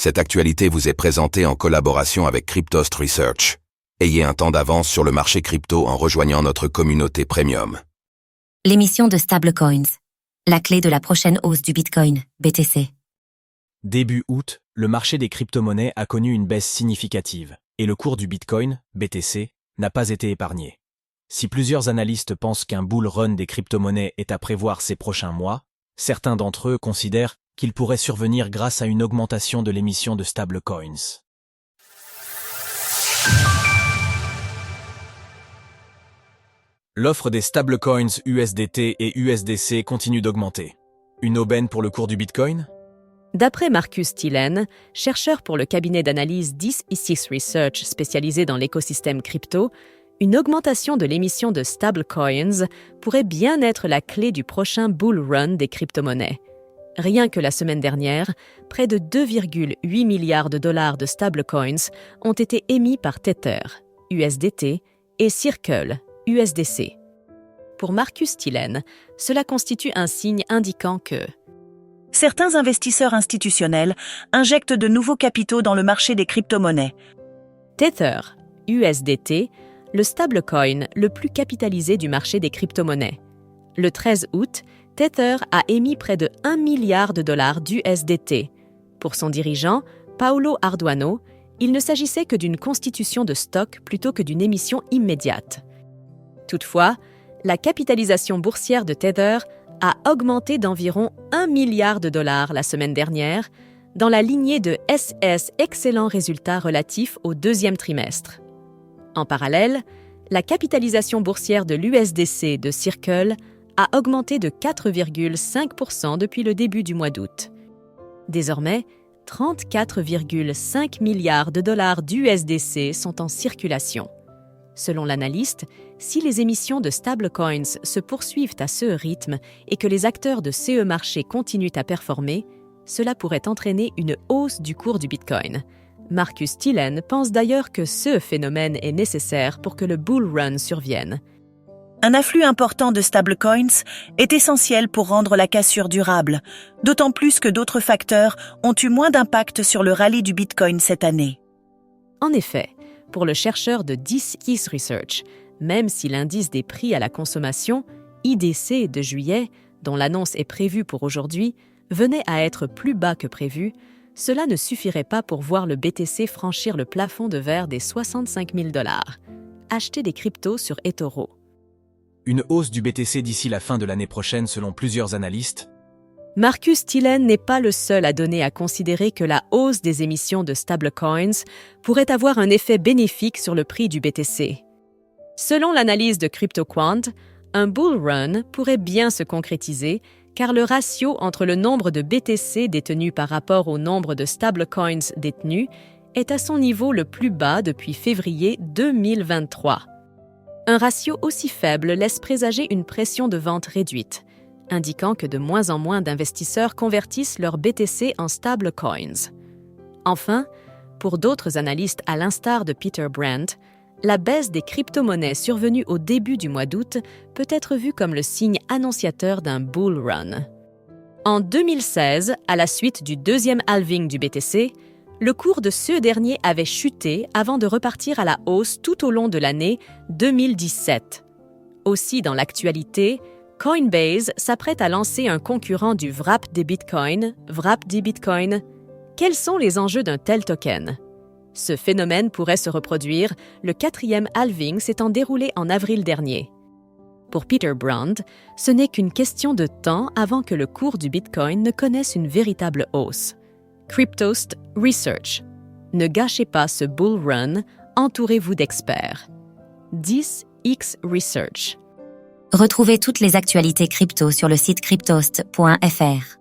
Cette actualité vous est présentée en collaboration avec Cryptost Research. Ayez un temps d'avance sur le marché crypto en rejoignant notre communauté premium. L'émission de Stablecoins. La clé de la prochaine hausse du Bitcoin, BTC. Début août, le marché des crypto-monnaies a connu une baisse significative, et le cours du Bitcoin, BTC, n'a pas été épargné. Si plusieurs analystes pensent qu'un bull run des crypto-monnaies est à prévoir ces prochains mois, certains d'entre eux considèrent qu'il pourrait survenir grâce à une augmentation de l'émission de stablecoins. L'offre des stablecoins USDT et USDC continue d'augmenter. Une aubaine pour le cours du Bitcoin ? D'après Marcus Thielen, chercheur pour le cabinet d'analyse 10e6 Research spécialisé dans l'écosystème crypto, une augmentation de l'émission de stablecoins pourrait bien être la clé du prochain bull run des crypto-monnaies. Rien que la semaine dernière, près de 2,8 milliards de dollars de stablecoins ont été émis par Tether, USDT, et Circle, USDC. Pour Marcus Thielen, cela constitue un signe indiquant que certains investisseurs institutionnels injectent de nouveaux capitaux dans le marché des crypto-monnaies. Tether, USDT, le stablecoin le plus capitalisé du marché des crypto-monnaies. Le 13 août, Tether a émis près de 1 milliard de dollars d'USDT. Pour son dirigeant, Paolo Arduano, il ne s'agissait que d'une constitution de stock plutôt que d'une émission immédiate. Toutefois, la capitalisation boursière de Tether a augmenté d'environ 1 milliard de dollars la semaine dernière, dans la lignée de excellents résultats relatifs au deuxième trimestre. En parallèle, la capitalisation boursière de l'USDC de Circle a augmenté de 4,5% depuis le début du mois d'août. Désormais, 34,5 milliards de dollars d'USDC sont en circulation. Selon l'analyste, si les émissions de stablecoins se poursuivent à ce rythme et que les acteurs de ces marchés continuent à performer, cela pourrait entraîner une hausse du cours du Bitcoin. Marcus Thielen pense d'ailleurs que ce phénomène est nécessaire pour que le bull run survienne. Un afflux important de stablecoins est essentiel pour rendre la cassure durable, d'autant plus que d'autres facteurs ont eu moins d'impact sur le rallye du Bitcoin cette année. En effet, pour le chercheur de 10e6 Research, même si l'indice des prix à la consommation, IDC de juillet, dont l'annonce est prévue pour aujourd'hui, venait à être plus bas que prévu, cela ne suffirait pas pour voir le BTC franchir le plafond de verre des 65 000 $. Acheter des cryptos sur eToro. Une hausse du BTC d'ici la fin de l'année prochaine selon plusieurs analystes. Marcus Thielen n'est pas le seul à donner à considérer que la hausse des émissions de stablecoins pourrait avoir un effet bénéfique sur le prix du BTC. Selon l'analyse de CryptoQuant, un bull run pourrait bien se concrétiser car le ratio entre le nombre de BTC détenus par rapport au nombre de stablecoins détenus est à son niveau le plus bas depuis février 2023. Un ratio aussi faible laisse présager une pression de vente réduite, indiquant que de moins en moins d'investisseurs convertissent leur BTC en stablecoins. Enfin, pour d'autres analystes à l'instar de Peter Brandt, la baisse des crypto-monnaies survenue au début du mois d'août peut être vue comme le signe annonciateur d'un bull run. En 2016, à la suite du deuxième halving du BTC, le cours de ce dernier avait chuté avant de repartir à la hausse tout au long de l'année 2017. Aussi dans l'actualité, Coinbase s'apprête à lancer un concurrent du wrap des Bitcoin, wrapd Bitcoin. Quels sont les enjeux d'un tel token? Ce phénomène pourrait se reproduire, le 4e halving s'étant déroulé en avril dernier. Pour Peter Brandt, ce n'est qu'une question de temps avant que le cours du Bitcoin ne connaisse une véritable hausse. Cryptost Research. Ne gâchez pas ce bull run, entourez-vous d'experts. 10x Research. Retrouvez toutes les actualités crypto sur le site cryptost.fr.